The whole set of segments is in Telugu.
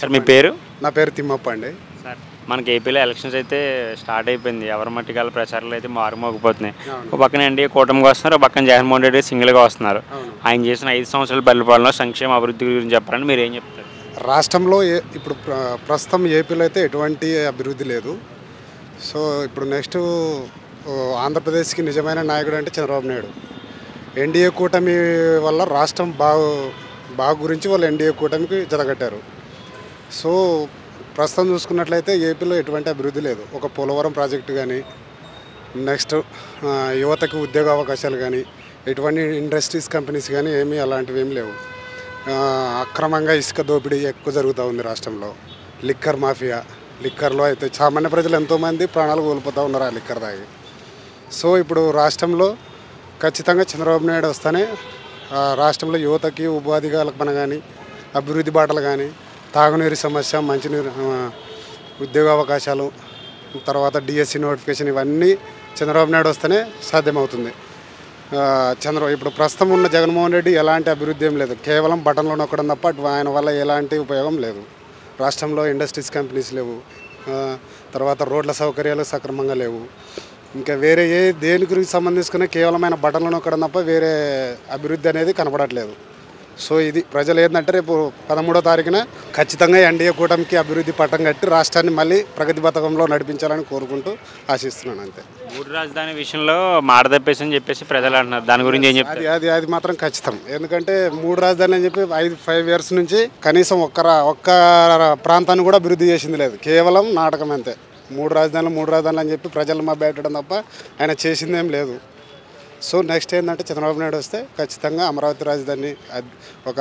సార్ మీ పేరు? నా పేరు తిమ్మప్ప అండి. సార్ మనకి ఏపీలో ఎలక్షన్స్ అయితే స్టార్ట్ అయిపోయింది. ఎవరి మట్టికాల ప్రచారాలు అయితే మారుమోగిపోతున్నాయి. ఒక పక్కన ఎన్డీఏ కూటమిగా వస్తున్నారు, ఒక పక్కన జగన్మోహన్ రెడ్డి సింగిల్గా వస్తున్నారు. ఆయన చేసిన 5 సంవత్సరాల పరిపాలన సంక్షేమ అభివృద్ధి గురించి చెప్పాలని మీరు ఏం చెప్తారు? రాష్ట్రంలో ఇప్పుడు ప్రస్తుతం ఏపీలో అయితే ఎటువంటి అభివృద్ధి లేదు. సో ఇప్పుడు నెక్స్ట్ ఆంధ్రప్రదేశ్కి నిజమైన నాయకుడు అంటే చంద్రబాబు నాయుడు. ఎన్డీఏ కూటమి వల్ల రాష్ట్రం బాగు గురించి వాళ్ళు ఎన్డీఏ కూటమికి జతకట్టారు. సో ప్రస్తుతం చూసుకున్నట్లయితే ఏపీలో ఎటువంటి అభివృద్ధి లేదు. ఒక పోలవరం ప్రాజెక్టు కానీ, నెక్స్ట్ యువతకు ఉద్యోగ అవకాశాలు కానీ, ఎటువంటి ఇండస్ట్రీస్ కంపెనీస్ కానీ ఏమీ అలాంటివి ఏమి లేవు. అక్రమంగా ఇసుక దోపిడీ ఎక్కువ జరుగుతూ ఉంది రాష్ట్రంలో. లిక్కర్ మాఫియా, లిక్కర్లో అయితే సామాన్య ప్రజలు ఎంతోమంది ప్రాణాలు కోల్పోతూ ఉన్నారు ఆ లిక్కర్ తాగి. సో ఇప్పుడు రాష్ట్రంలో ఖచ్చితంగా చంద్రబాబు నాయుడు వస్తేనే రాష్ట్రంలో యువతకి ఉపాధి కల్పన కానీ, అభివృద్ధి బాటలు కానీ, తాగునీరు సమస్య, మంచినీరు, ఉద్యోగ అవకాశాలు, తర్వాత డిఎస్సి నోటిఫికేషన్ ఇవన్నీ చంద్రబాబు నాయుడు వస్తేనే సాధ్యమవుతుంది. ఇప్పుడు ప్రస్తుతం ఉన్న జగన్మోహన్ రెడ్డి ఎలాంటి అభివృద్ధి ఏం లేదు. కేవలం బటన్లో నొక్కడం తప్ప ఆయన వల్ల ఎలాంటి ఉపయోగం లేదు. రాష్ట్రంలో ఇండస్ట్రీస్ కంపెనీస్ లేవు, తర్వాత రోడ్ల సౌకర్యాలు సక్రమంగా లేవు. ఇంకా వేరే దేని గురించి సంబంధించుకునే కేవలం ఆయన బటన్లో నొక్కడం తప్ప వేరే అభివృద్ధి అనేది కనపడట్లేదు. సో ఇది ప్రజలు ఏంటంటే రేపు 13వ తారీఖున ఖచ్చితంగా ఎన్డీఏ కూటమికి అభివృద్ధి పట్టం కట్టి రాష్ట్రాన్ని మళ్ళీ ప్రగతి పథకంలో నడిపించాలని కోరుకుంటూ ఆశిస్తున్నాను. అంతే. 3 రాజధాని విషయంలో మాట తప్పేసి అని చెప్పేసి ప్రజలు అంటున్నారు. దాని గురించి ఏం చెప్తారు? అది మాత్రం ఖచ్చితం. ఎందుకంటే 3 రాజధానులు అని చెప్పి 5 ఇయర్స్ నుంచి కనీసం ఒక్క ప్రాంతాన్ని కూడా అభివృద్ధి చేసింది లేదు. కేవలం నాటకం అంతే. 3 రాజధానులు అని చెప్పి ప్రజలు మభ్యపెట్టడం తప్ప ఆయన చేసిందేం లేదు. సో నెక్స్ట్ ఏంటంటే చంద్రబాబు నాయుడు వస్తే ఖచ్చితంగా అమరావతి రాజధాని, ఒక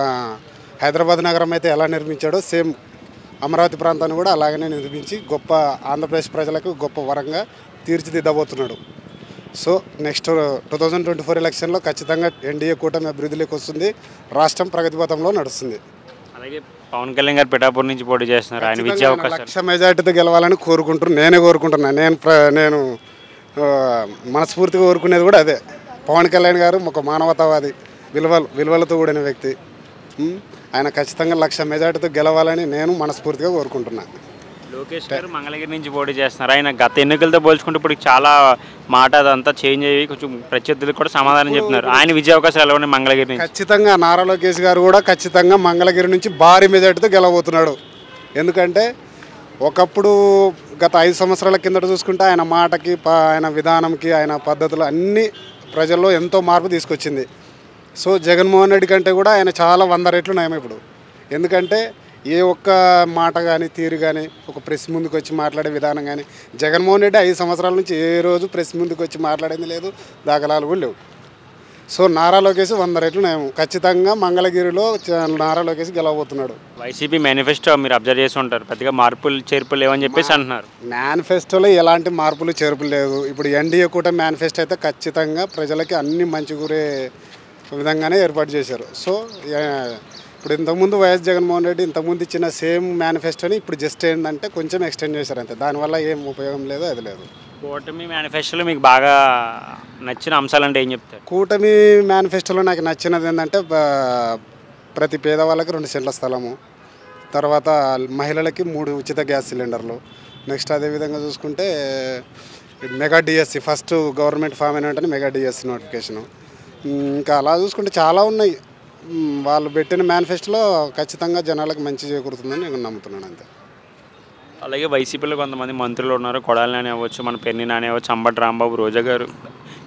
హైదరాబాద్ నగరం అయితే ఎలా నిర్మించాడో సేమ్ అమరావతి ప్రాంతాన్ని కూడా అలాగనే నిర్మించి గొప్ప ఆంధ్రప్రదేశ్ ప్రజలకు గొప్ప వరంగా తీర్చిదిద్దబోతున్నాడు. సో నెక్స్ట్ 2024 ఎలక్షన్లో ఖచ్చితంగా ఎన్డీఏ కూటమి అభివృద్ధిలోకి వస్తుంది, రాష్ట్రం ప్రగతి పథంలో నడుస్తుంది. అలాగే పవన్ కళ్యాణ్ గారు పిఠాపూర్ నుంచి పోటీ చేస్తున్నారు. ఆయన విజయ అవకాశం 1,00,000 మెజార్టీతో గెలవాలని కోరుకుంటున్నాను. నేను మనస్ఫూర్తిగా కోరుకునేది కూడా అదే. పవన్ కళ్యాణ్ గారు ఒక మానవతావాది, విలువలతో కూడిన వ్యక్తి. ఆయన ఖచ్చితంగా 1,00,000 మెజార్టీతో గెలవాలని నేను మనస్ఫూర్తిగా కోరుకుంటున్నాను. లోకేష్ గారు మంగళగిరి నుంచి పోటీ చేస్తున్నారు. ఆయన గత ఎన్నికలతో పోల్చుకుంటే ఇప్పుడు చాలా మాట అదంతా చేంజ్ అయ్యి కొంచెం ప్రత్యర్థులకు కూడా సమాధానం చెప్తున్నారు. ఆయన విజయ అవకాశాలు ఎలా ఉన్నాయి మంగళగిరి నుంచి? ఖచ్చితంగా నారా లోకేష్ గారు కూడా ఖచ్చితంగా మంగళగిరి నుంచి భారీ మెజార్టీతో గెలవబోతున్నాడు. ఎందుకంటే ఒకప్పుడు గత 5 సంవత్సరాల కిందట చూసుకుంటే ఆయన మాటకి, ఆయన విధానంకి, ఆయన పద్ధతులు అన్నీ ప్రజల్లో ఎంతో మార్పు తీసుకొచ్చింది. సో జగన్మోహన్ రెడ్డి కంటే కూడా ఆయన చాలా 100 రెట్లు నయం ఇప్పుడు. ఎందుకంటే ఏ ఒక్క మాట కానీ, తీరు కానీ, ఒక ప్రెస్ ముందుకు వచ్చి మాట్లాడే విధానం కానీ, జగన్మోహన్ రెడ్డి 5 సంవత్సరాల నుంచి ఏ రోజు ప్రెస్ ముందుకు వచ్చి మాట్లాడింది లేదు, దాఖలాలు కూడా లేవు. సో నారా లోకేష్ 100 రెట్లు నయం. ఖచ్చితంగా మంగళగిరిలో నారా లోకేష్ గెలవబోతున్నాడు. వైసీపీ మేనిఫెస్టో మీరు అబ్జర్వ్ చేసి ఉంటారు, పెద్దగా మార్పులు చేర్పులు లేవని చెప్పేసి అంటున్నారు. మేనిఫెస్టోలో ఎలాంటి మార్పులు చేర్పులు లేదు. ఇప్పుడు ఎన్డీఏ కూటమి మేనిఫెస్టో అయితే ఖచ్చితంగా ప్రజలకి అన్ని మంచి కూరే విధంగానే ఏర్పాటు చేశారు. సో ఇప్పుడు ఇంతకుముందు వైఎస్ జగన్మోహన్ రెడ్డి ఇంతకుముందు ఇచ్చిన సేమ్ మేనిఫెస్టోని ఇప్పుడు జస్ట్ ఏంటంటే కొంచెం ఎక్స్టెండ్ చేశారు అంతే. దానివల్ల ఏం ఉపయోగం లేదు, అది లేదు. కూటమి మేనిఫెస్టోలో మీకు బాగా నచ్చిన అంశాలు అంటే ఏం చెప్తారు? కూటమి మేనిఫెస్టోలో నాకు నచ్చినది ఏంటంటే ప్రతి పేదవాళ్ళకి 2 సెంట్ల స్థలము, తర్వాత మహిళలకి 3 ఉచిత గ్యాస్ సిలిండర్లు, నెక్స్ట్ అదేవిధంగా చూసుకుంటే mega DSC, first government form అయిన వెంటనే మెగా డిఎస్సి నోటిఫికేషను. ఇంకా అలా చూసుకుంటే చాలా ఉన్నాయి. వాళ్ళు పెట్టిన మేనిఫెస్టోలో ఖచ్చితంగా జనాలకు మంచి చేకూరుతుందని నేను నమ్ముతున్నాను అంతే. అలాగే వైసీపీలో కొంతమంది మంత్రులు ఉన్నారు, కొడాలి నాని అవ్వచ్చు, మన పెన్ని నాని అవ్వచ్చు, అంబటి రాంబాబు, రోజా గారు,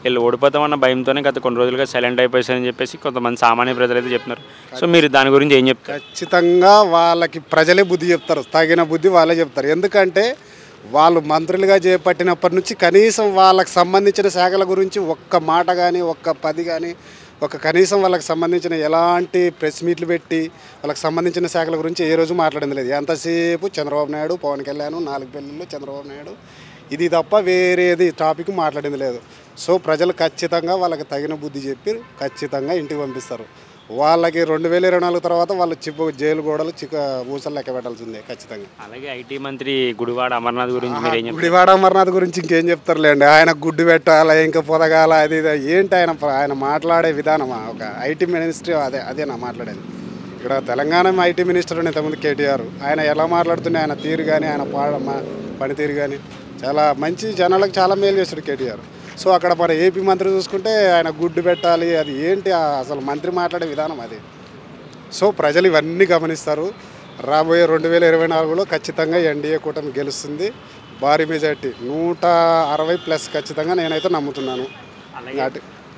వీళ్ళు ఓడిపోతామన్న భయంతోనే గత కొన్ని రోజులుగా సైలెంట్ అయిపోయారని చెప్పేసి కొంతమంది సామాన్య ప్రజలు అయితే చెప్తున్నారు. సో మీరు దాని గురించి ఏం చెప్తారు? ఖచ్చితంగా వాళ్ళకి ప్రజలే బుద్ధి చెప్తారు, తగిన బుద్ధి వాళ్ళే చెప్తారు. ఎందుకంటే వాళ్ళు మంత్రులుగా చేపట్టినప్పటి నుంచి కనీసం వాళ్ళకి సంబంధించిన శాఖల గురించి ఒక్క మాట కానీ, ఒక్క 10 కానీ, కనీసం వాళ్ళకి సంబంధించిన ఎలాంటి ప్రెస్ మీట్లు పెట్టి వాళ్ళకి సంబంధించిన శాఖల గురించి ఏ రోజు మాట్లాడింది లేదు. ఎంతసేపు చంద్రబాబు నాయుడు, పవన్ కళ్యాణ్, 4 పెళ్ళిళ్ళు చంద్రబాబు నాయుడు, ఇది తప్ప వేరేది టాపిక్ మాట్లాడింది లేదు. సో ప్రజలు ఖచ్చితంగా వాళ్ళకి తగిన బుద్ధి చెప్పి ఖచ్చితంగా ఇంటికి పంపిస్తారు. వాళ్ళకి 2024 తర్వాత వాళ్ళు జైలు గోడలు ఊసలు లెక్క పెట్టాల్సిందే ఖచ్చితంగా. అలాగే ఐటీ మంత్రి గుడివాడ అమర్నాథ్ గురించి గుడివాడ అమర్నాథ్ గురించి ఇంకేం చెప్తారులేండి. ఆయన గుడ్డు పెట్టాలా, ఇంకా పొదగాల, అది ఏంటి ఆయన మాట్లాడే విధానం. ఒక ఐటీ మినిస్ట్రీ అదే నా మాట్లాడేది. ఇక్కడ తెలంగాణ ఐటీ మినిస్టర్ ఉండే ఇంతకుముందు కేటీఆర్, ఆయన ఎలా మాట్లాడుతుండే, ఆయన తీరు కానీ ఆయన పనితీరు కానీ చాలా మంచి, జనాలకు చాలా మేలు చేస్తాడు కేటీఆర్. సో అక్కడ మన ఏపీ మంత్రి చూసుకుంటే ఆయన గుడ్డు పెట్టాలి, అది ఏంటి అసలు మంత్రి మాట్లాడే విధానం అది. సో ప్రజలు ఇవన్నీ గమనిస్తారు. రాబోయే 2024లో ఖచ్చితంగా ఎన్డీఏ కూటమి గెలుస్తుంది. భారీ మెజార్టీ 160+ ఖచ్చితంగా నేనైతే నమ్ముతున్నాను.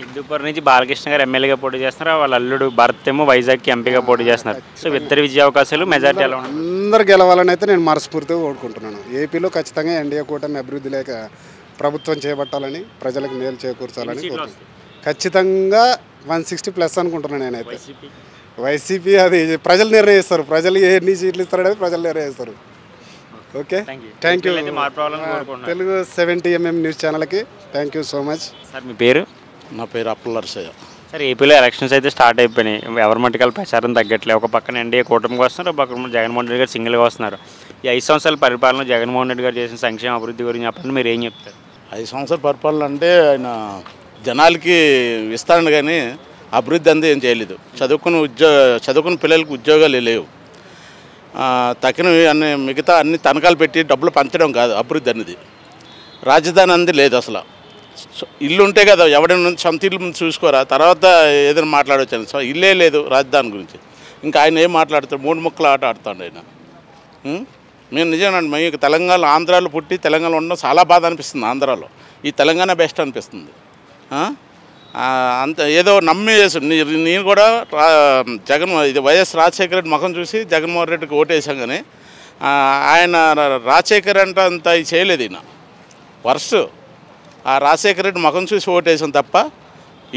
హిందూపూర్ నుంచి బాలకృష్ణ గారు ఎమ్మెల్యేగా పోటీ చేస్తున్నారు, వాళ్ళ అల్లుడు భరత్ ఏమో వైజాగ్కి ఎంపీగా పోటీ చేస్తున్నారు. సో ఇద్దరు విజయ అవకాశాలు, మెజార్టీ ఎలా ఉన్నాయి? అందరు గెలవాలని అయితే నేను మనస్ఫూర్తిగా కోరుకుంటున్నాను. ఏపీలో ఖచ్చితంగా ఎన్డీఏ కూటమి అభివృద్ధి లేక ప్రభుత్వం చేపట్టాలని, ప్రజలకు మేలు చేకూర్చాలని కోరుకుంటున్నాను. ఖచ్చితంగా 160+ అనుకుంటున్నాను నేనైతే. వైసీపీ అది ప్రజలు నిర్ణయిస్తారు, ప్రజలు ఎన్ని సీట్లు ఇస్తారనేది ప్రజలు నిర్ణయిస్తారు. Okay, thank you. Telugu 70mm news ఛానల్కి thank you so much. Sir మీ పేరు? నా పేరు అప్పలరసయ్య. సార్ ఏపీలో ఎలక్షన్స్ అయితే స్టార్ట్ అయిపోయినాయి, ఎవరి మట్టుకాల ప్రచారం తగ్గట్లేదు. ఒక పక్కన ఎన్డీఏ కూటమికి వస్తున్నారు, ఒక పక్కన జగన్మోహన్ రెడ్డి గారు సింగిల్గా వస్తున్నారు. ఈ 5 సంవత్సరాల పరిపాలన జగన్మోహన్ రెడ్డి గారు చేసిన సంక్షేమ అభివృద్ధి గురించి చెప్పండి, మీరు ఏం చెప్తారు? 5 సంవత్సరాల పరిపాలన అంటే ఆయన జనాలకి ఇస్తాను కానీ అభివృద్ధి అంతా ఏం చేయలేదు. చదువుకున్న పిల్లలకు ఉద్యోగాలు లేవు. తగినవి అన్ని మిగతా అన్ని తనఖాలు పెట్టి డబ్బులు పంచడం కాదు అభివృద్ధి అనేది. రాజధాని అనేది లేదు అసలు. ఇల్లు ఉంటే కదా ఎవడైనా సొంత ఇల్లు ముందు చూసుకోరా, తర్వాత ఏదైనా మాట్లాడవచ్చు. సో ఇల్లే లేదు రాజధాని గురించి. ఇంకా ఆయన ఏం మాట్లాడతాడు? 3 ముక్కల ఆట ఆడుతాడు ఆయన. మేము నిజమేనండి, మీకు తెలంగాణ ఆంధ్రాలో పుట్టి తెలంగాణ ఉండడం చాలా బాధ అనిపిస్తుంది. ఆంధ్రాలో ఈ తెలంగాణ బెస్ట్ అనిపిస్తుంది. అంత ఏదో నమ్మి చేసాడు. నేను కూడా ఇది వైఎస్ రాజశేఖర రెడ్డి ముఖం చూసి జగన్మోహన్ రెడ్డికి ఓటేసాం కానీ ఆయన రాజశేఖర్ అంటే అంత ఇది చేయలేదు. ఈయన వర్స్ట్. ఆ రాజశేఖర రెడ్డి ముఖం చూసి ఓటేసాం తప్ప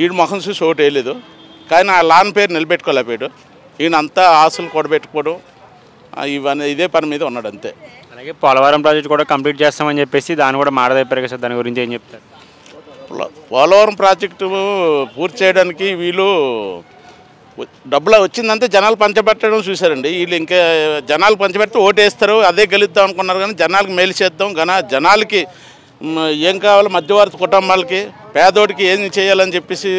ఈడు ముఖం చూసి ఓటు వేయలేదు. కానీ ఆ లాన్ పేరు నిలబెట్టుకోలేకపోయాడు. ఈయన అంతా ఆశలు కూడబెట్టుకోవడం ఇవన్నీ ఇదే పని మీద ఉన్నాడు అంతే. అలాగే పోలవరం ప్రాజెక్ట్ కూడా కంప్లీట్ చేస్తామని చెప్పేసి దాన్ని కూడా మాడదైపోయారు కదా సార్, దాని గురించి ఏం చెప్తారు? పోలవరం ప్రాజెక్టు పూర్తి చేయడానికి వీళ్ళు డబ్బులు వచ్చిందంటే జనాలు పంచబెట్టడం చూశారండి. వీళ్ళు ఇంకా జనాలు పంచబెడితే ఓటేస్తారు, అదే గెలుద్దాం అనుకున్నారు. కానీ జనాలకు మేలు చేద్దాం, జనాలకి ఏం కావాలో మధ్యవర్తి కుటుంబాలకి పేదోడికి ఏం చేయాలని చెప్పేసి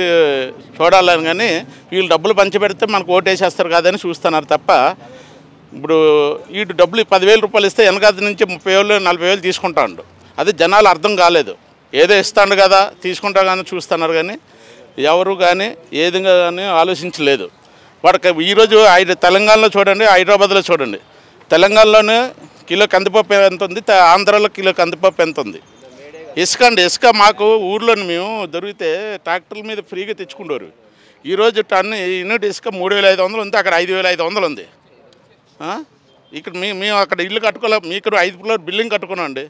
చూడాలని. కానీ వీళ్ళు డబ్బులు పంచిపెడితే మనకు ఓటేసేస్తారు కాదని చూస్తున్నారు తప్ప ఇప్పుడు వీడు డబ్బులు 10,000 రూపాయలు ఇస్తే వెనకాది నుంచి 30,000 40,000 తీసుకుంటాడు. అది జనాలు అర్థం కాలేదు. ఏదో ఇస్తాడు కదా తీసుకుంటా కానీ చూస్తున్నారు. కానీ ఎవరు కానీ ఏదిగా కానీ ఆలోచించలేదు. వాడికి ఈరోజు తెలంగాణలో చూడండి, హైదరాబాద్లో చూడండి, తెలంగాణలోనే కిలో కందిపప్పు ఎంత ఉంది, ఆంధ్రాలో కిలో కందిపప్పు ఎంత ఉంది. ఇసుక మాకు ఊర్లోని మేము దొరికితే ట్రాక్టర్ల మీద ఫ్రీగా తెచ్చుకుంటారు. ఈరోజు టన్ను యూనిట్ ఇసుక 3,500 ఉంది, అక్కడ 5,500 ఉంది. ఇక్కడ మేము అక్కడ ఇల్లు కట్టుకోలే, మీకు 5 ఫ్లోర్ బిల్డింగ్ కట్టుకున్నాండి.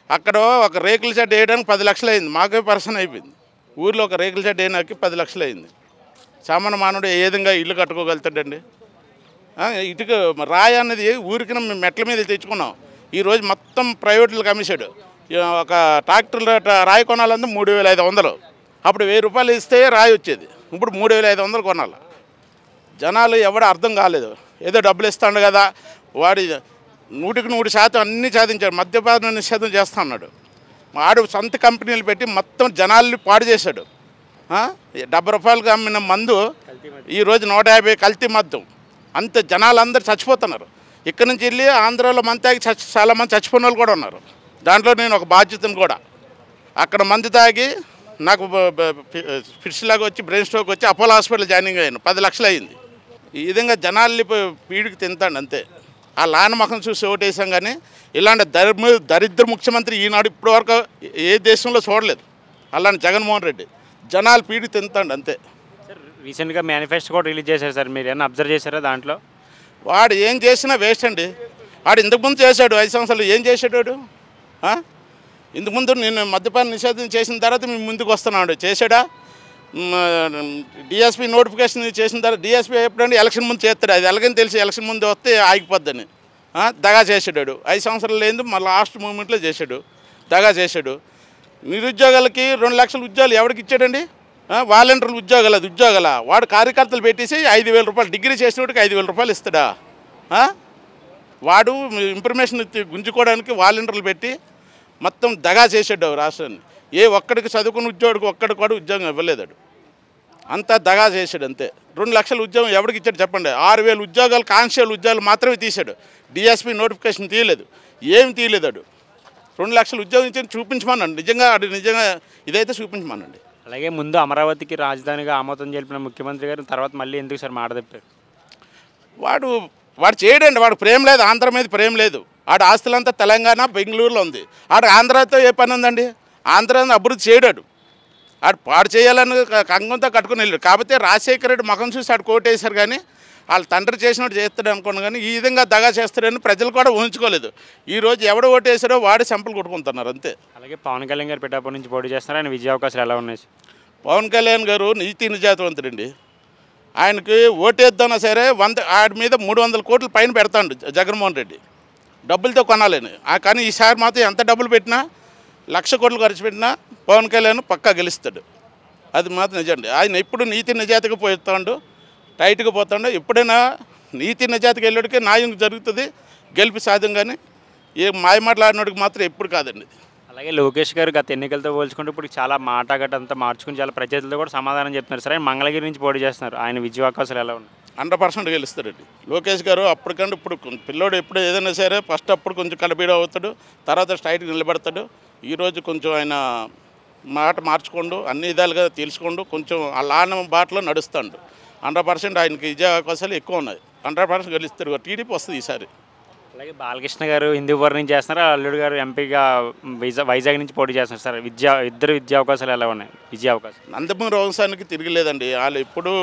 అక్కడ ఒక రేకుల షెడ్ వేయడానికి 10 లక్షలు అయింది. మాకే పర్సన్ అయిపోయింది. ఊర్లో ఒక రేకుల షెడ్ వేయడానికి 10 లక్షలు అయింది. సామాన్య మానవుడు ఏ విధంగా ఇల్లు కట్టుకోగలుగుతాడండి? ఇటుక రాయి అన్నది ఊరికి మేము మెట్ల మీద తెచ్చుకున్నాం. ఈరోజు మొత్తం ప్రైవేట్లకు అమ్మేశాడు. ఒక ట్రాక్టర్లో రాయి కొనాలంటే 3,500. అప్పుడు 1,000 రూపాయలు ఇస్తే రాయి వచ్చేది. ఇప్పుడు 3,500 కొనాలి. జనాలు ఎవడ అర్థం కాలేదు. ఏదో డబ్బులు ఇస్తాడు కదా, వాడి 100% అన్నీ సాధించాడు. మద్యపాన నిషేధం చేస్తా అన్నాడు. వాడు సొంత కంపెనీలు పెట్టి మొత్తం జనాల్ని పాడు చేశాడు. 70 రూపాయలకు అమ్మిన మందు ఈరోజు 150 కల్తీ మద్యం. అంత జనాలందరూ చచ్చిపోతున్నారు. ఇక్కడ నుంచి వెళ్ళి ఆంధ్రాలో మంది తాగి చాలామంది చచ్చిపోయిన వాళ్ళు కూడా ఉన్నారు. దాంట్లో నేను ఒక బాధ్యతను కూడా. అక్కడ మంది తాగి నాకు ఫిట్స్ లాగా వచ్చి బ్రెయిన్ స్ట్రోక్ వచ్చి అపోలో హాస్పిటల్ జాయినింగ్ అయ్యాను. 10 లక్షలు అయింది. ఈ విధంగా జనాల్ని పీడికి తింటాడు అంతే. ఆ లాన్ ముఖం చూసి ఓటేసాం. కానీ ఇలాంటి దరిద్ర ముఖ్యమంత్రి ఈనాడు ఇప్పటివరకు ఏ దేశంలో చూడలేదు. అలాంటి జగన్మోహన్ రెడ్డి జనాలు పీడి తింటాడు అంతే. సార్ రీసెంట్గా మేనిఫెస్టో కూడా రిలీజ్ చేశారు సార్, మీరు ఏమైనా అబ్జర్వ్ చేశారా? దాంట్లో వాడు ఏం చేసినా వేస్ట్ అండి. వాడు ఇంతకుముందు చేశాడు 5 సంవత్సరాలు. ఏం చేశాడు వాడు? ఇంతకుముందు నేను మద్యపాన నిషేధం చేసిన తర్వాత మేము ముందుకు వస్తున్నాడు. చేశాడా? డిఎస్పీ నోటిఫికేషన్ చేసిన తర్వాత డిఎస్పీ ఎప్పుడంటే ఎలక్షన్ ముందు చేస్తాడు. అది ఎలాగని తెలిసి ఎలక్షన్ ముందు వస్తే ఆగిపోద్దని దగా చేసాడు. 5 సంవత్సరాలు లేదు, మళ్ళీ లాస్ట్ మూమెంట్లో చేశాడు, దగా చేశాడు. నిరుద్యోగాలకి 2 లక్షల ఉద్యోగాలు ఎవరికి ఇచ్చాడండి? వాలంటీర్లు ఉద్యోగాలు. అది ఉద్యోగాల వాడు కార్యకర్తలు పెట్టేసి 5,000 రూపాయలు, డిగ్రీ చేసినోడికి 5,000 రూపాయలు ఇస్తాడా? వాడు ఇన్ఫర్మేషన్ గుంజుకోవడానికి వాలంటీర్లు పెట్టి మొత్తం దగా చేసాడు రాష్ట్రాన్ని. ఏ ఒక్కడికి చదువుకున్న ఉద్యోగికి ఒక్కడికి కూడా ఉద్యోగం ఇవ్వలేదాడు. అంతా దగా చేశాడు అంతే. 2 లక్షల ఉద్యోగం ఎవరికి ఇచ్చాడు చెప్పండి? 6,000 ఉద్యోగాలు కానిస్టేబుల్ ఉద్యోగాలు మాత్రమే తీశాడు. డిఎస్పీ నోటిఫికేషన్ తీయలేదు, ఏమి తీయలేదు. 2 లక్షల ఉద్యోగం ఇచ్చి చూపించమనండి. నిజంగా ఇదైతే చూపించమనండి. అలాగే ముందు అమరావతికి రాజధానిగా ఆమోదం తెలిపిన ముఖ్యమంత్రి గారు తర్వాత మళ్ళీ ఎందుకు సార్ మాట తప్పారు? వాడు చేయడండి. వాడు ప్రేమ లేదు, ఆంధ్ర మీద ప్రేమ లేదు. ఆడ ఆస్తులంతా తెలంగాణ బెంగళూరులో ఉంది. ఆడ ఆంధ్రాతో ఏ పని ఉందండి? ఆంధ్రాని అభివృద్ధి చేయడాడు. ఆడు పాడు చేయాలని కంగంతో కట్టుకుని వెళ్ళాడు. కాకపోతే రాజశేఖర రెడ్డి ముఖం చూసి ఆడు కోటేశారు, కానీ వాళ్ళ తండ్రి చేసినట్టు చేస్తాడు అనుకున్నాను. కానీ ఈ విధంగా దగా చేస్తాడని ప్రజలు కూడా ఊహించుకోలేదు. ఈరోజు ఎవడు ఓటేసారో వాడి సంపలు కొట్టుకుంటున్నారు అంతే. అలాగే పవన్ కళ్యాణ్ గారు పిఠాపురం నుంచి పోటీ చేస్తున్నారు. ఆయన విజయ అవకాశాలు ఎలా ఉన్నాయి? పవన్ కళ్యాణ్ గారు నీతి నిజాతవంతుడండి. ఆయనకి ఓటేద్దానా సరే ఆడి మీద 300 కోట్ల పైన పెడతాడు జగన్మోహన్ రెడ్డి, డబ్బులతో కొనాలని. కానీ ఈసారి మాత్రం ఎంత డబ్బులు పెట్టినా 1,00,000 కోట్లు ఖర్చు పెట్టినా పవన్ కళ్యాణ్ పక్కా గెలుస్తాడు. అది మాత్రం నిజండి. ఆయన ఎప్పుడు నీతి నిజాతిగా పోతాడు, టైట్గా పోతాడు. ఎప్పుడైనా నీతి నిజాతికి వెళ్ళడికి న్యాయం జరుగుతుంది, గెలిపి సాధ్యం. కానీ ఏ మాయమాటలాడినోడికి మాత్రం ఎప్పుడు కాదండి. అలాగే లోకేష్ గారు గత ఎన్నికలతో పోల్చుకుంటే ఇప్పుడు చాలా మాటగట్టంతా మార్చుకుని చాలా ప్రత్యర్థులతో కూడా సమాధానం చెప్తున్నారు. సరే, ఆయన మంగళగిరి నుంచి పోటీ చేస్తున్నారు. ఆయన విజయ అవకాశాలు ఎలా ఉన్నాయి? 100% గెలుస్తాడండి లోకేష్ గారు. అప్పటికంటే ఇప్పుడు పిల్లోడు ఎప్పుడు ఏదైనా సరే ఫస్ట్ అప్పుడు కొంచెం కలబీడ అవుతాడు, తర్వాత స్ట్రైట్గా నిలబడతాడు. ఈరోజు కొంచెం ఆయన మాట మార్చుకోండు, అన్ని విధాలుగా తెలుసుకోండు, కొంచెం ఆ లాన బాటలో నడుస్తాడు. 100% ఆయనకి విజయ అవకాశాలు ఎక్కువ ఉన్నాయి. 100% గెలుస్తారు. టీడీపీ వస్తుంది ఈసారి. అలాగే బాలకృష్ణ గారు హిందూపురం నుంచి చేస్తున్నారు, అల్లుడు గారు ఎంపీగా వైజాగ్ నుంచి పోటీ చేస్తున్నారు. సార్, ఇద్దరు విద్యా అవకాశాలు ఎలా ఉన్నాయి? విజయ అవకాశం నందమూరి వంశానికి తిరిగిలేదండి. వాళ్ళు ఎప్పుడూ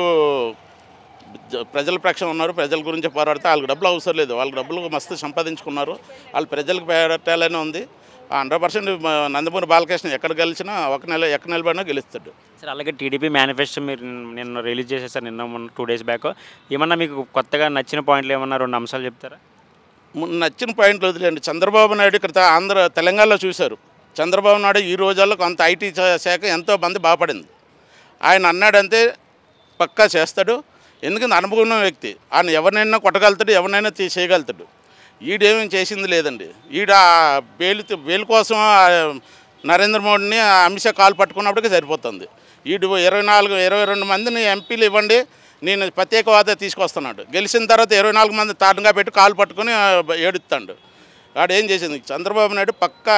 ప్రజల పక్షం ఉన్నారు, ప్రజల గురించి పోరాడితే వాళ్ళకి డబ్బులు అవసరం లేదు. వాళ్ళకి డబ్బులు మస్తు సంపాదించుకున్నారు, వాళ్ళు ప్రజలకు పెట్టాలనే ఉంది. 100% నందమూరి బాలకృష్ణ ఎక్కడ గెలిచినా ఎక్కడ నిలబడినా గెలుస్తాడు. సార్, అలాగే టీడీపీ మేనిఫెస్టో మీరు నిన్న రిలీజ్ చేసేసారు, నిన్న 2 డేస్ బ్యాక్. ఏమన్నా మీకు కొత్తగా నచ్చిన పాయింట్లు ఏమన్నా 2 అంశాలు చెప్తారా? నచ్చిన పాయింట్లు వదిలేండి. చంద్రబాబు నాయుడు ఇక్కడ తెలంగాణలో చూశారు. చంద్రబాబు నాయుడు ఈ రోజుల్లో కొంత ఐటీ శాఖ ఎంతో మంది బాగుపడింది. ఆయన అన్నాడంటే పక్కా చేస్తాడు. ఎందుకంటే అనుభవం ఉన్న వ్యక్తి. ఆయన ఎవరినైనా కొట్టగలుగుతాడు, ఎవరినైనా చేయగలుగుతాడు. ఈడేమీ చేసింది లేదండి. ఈడ బెయిల్ కోసం నరేంద్ర మోడీని అమిత్ షా కాలు పట్టుకున్నప్పటికీ సరిపోతుంది. ఈడు 22 మందిని ఎంపీలు ఇవ్వండి, నేను ప్రత్యేక హోదా తీసుకొస్తున్నాడు. గెలిచిన తర్వాత 24 మంది తాటంగా పెట్టి కాలు పట్టుకొని ఏడుస్తాడు. వాడు ఏం చేసింది? చంద్రబాబు నాయుడు పక్కా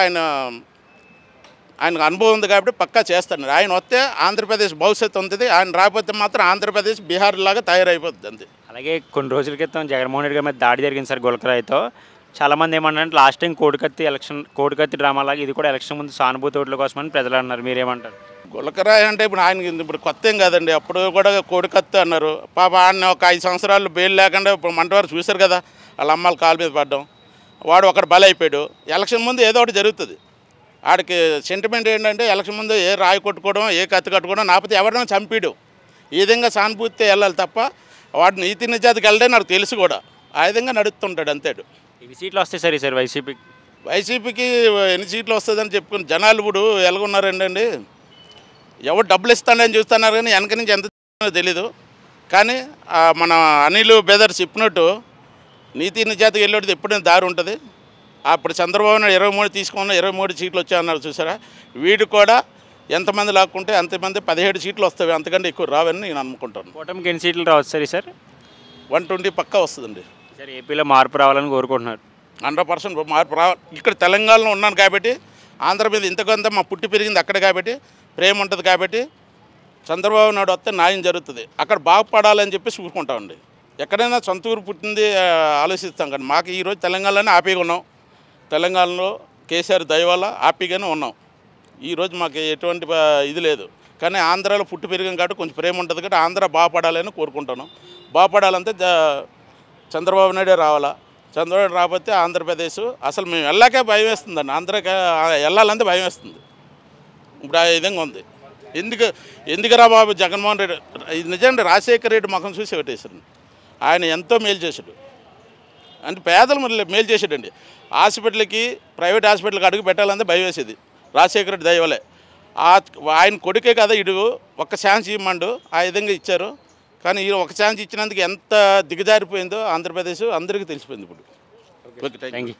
ఆయనకు అనుభవం ఉంది కాబట్టి పక్కా చేస్తాడు. ఆయన వస్తే ఆంధ్రప్రదేశ్ భవిష్యత్తు ఉంటుంది. ఆయన రాకపోతే మాత్రం ఆంధ్రప్రదేశ్ బీహార్ లాగా తయారైపోతుంది అంతే. అలాగే కొన్ని రోజుల క్రితం జగన్మోహన్ రెడ్డి గారి మీద దాడి జరిగింది సార్ గులకరాయితో. చాలామంది ఏమంటారంటే లాస్ట్ టైం కోడికత్తి డ్రామా లాగా ఇది కూడా ఎలక్షన్ ముందు సానుభూతి ఓట్ల కోసమని ప్రజలు అన్నారు. మీరేమంటారు? గులకరాయి అంటే ఇప్పుడు ఆయనకి ఇప్పుడు కొత్త ఏం కాదండి. అప్పుడు కూడా కోడికత్తి అన్నారు. పాప ఆయన ఒక 5 సంవత్సరాలు బెయిల్ లేకుండా ఇప్పుడు మంటవారు చూశారు కదా, వాళ్ళ అమ్మాయిలు కాలు మీద పడ్డం. వాడు ఒకటి బలైపోయాడు. ఎలక్షన్ ముందు ఏదో ఒకటి జరుగుతుంది. ఆడికి సెంటిమెంట్ ఏంటంటే ఎలక్షన్ ముందు ఏ రాయి కొట్టుకోవడం, ఏ కత్తి కట్టుకోవడం, లేకపోతే ఎవరైనా చంపేయడం. ఈ విధంగా సానుభూతి వెళ్ళాలి తప్ప వాడు నీతి నిజాతికి వెళ్ళడే నాకు తెలుసు కూడా. ఆ విధంగా నడుస్తుంటాడు అంతేడు. ఎన్ని సీట్లు వస్తాయి సార్ ఈసారి వైసీపీకి ఎన్ని సీట్లు వస్తుందని చెప్పుకుని జనాలు ఇప్పుడు ఎలాగున్నారండి. ఎవరు డబ్బులు ఇస్తాడని చూస్తున్నారు, కానీ వెనక నుంచి ఎంత తెలీదు. కానీ మన అనిల్ బెదర్స్ చెప్పినట్టు నీతి నిజాతికి వెళ్ళేది ఎప్పుడైనా దారి ఉంటుంది. అప్పుడు చంద్రబాబు నాయుడు 23 తీసుకున్న 23 సీట్లు వచ్చాయన్నారు చూసారా. వీడు కూడా ఎంతమంది లాక్కుంటే అంతమంది 17 సీట్లు వస్తాయి, అంతకంటే ఎక్కువ రావని నేను అనుకుంటాను. కూటమికి ఎన్ని సీట్లు రావచ్చు సార్ ఈసారి? 120 పక్కా వస్తుందండి. సార్, ఏపీలో మార్పు రావాలని కోరుకుంటున్నారు. 100% మార్పు రావాలి. ఇక్కడ తెలంగాణలో ఉన్నాను కాబట్టి, ఆంధ్ర మీద ఇంతకంత మా పుట్టి పెరిగింది అక్కడ కాబట్టి, ప్రేమ ఉంటుంది కాబట్టి చంద్రబాబు నాయుడు వస్తే న్యాయం జరుగుతుంది. అక్కడ బాగుపడాలని చెప్పి చూసుకుంటామండి. ఎక్కడైనా సొంత ఊరు పుట్టింది ఆలోచిస్తాం, కానీ మాకు ఈరోజు తెలంగాణలోనే హ్యాపీగా ఉన్నాం. తెలంగాణలో కేసీఆర్ దయ వల్ల హ్యాపీగానే ఉన్నాం. ఈరోజు మాకు ఎటువంటి ఇది లేదు. కానీ ఆంధ్రాలో పుట్టి పెరిగాం కాబట్టి కొంచెం ప్రేమ ఉంటుంది కాబట్టి ఆంధ్ర బాగుపడాలని కోరుకుంటాను. బాగుపడాలంటే చంద్రబాబు నాయుడే రావాలా. చంద్రబాబు రాకపోతే ఆంధ్రప్రదేశ్ అసలు మేము వెళ్ళాకే భయం వేస్తుందండి. ఆంధ్రకి వెళ్ళాలంటే భయం వేస్తుంది. ఇప్పుడు ఆ విధంగా ఉంది. ఎందుకురా బాబు జగన్మోహన్ రెడ్డి ఇది నిజంగా రాజశేఖర రెడ్డి ముఖం చూసి పెట్టేశారు. ఆయన ఎంతో మేలు చేశాడు, అంటే పేదలు మేలు చేశాడండి. హాస్పిటల్కి ప్రైవేట్ హాస్పిటల్కి అడుగు పెట్టాలంటే భయం వేసేది. రాజశేఖర రెడ్డి దయవలే. ఆయన కొడుకే కదా ఇడు ఒక్క ఛాన్స్ ఇవ్వమండు, ఆ విధంగా ఇచ్చారు. కానీ ఈ ఒక ఛాన్స్ ఇచ్చినందుకు ఎంత దిగజారిపోయిందో ఆంధ్రప్రదేశ్ అందరికీ తెలిసిపోయింది ఇప్పుడు. Okay, thank you.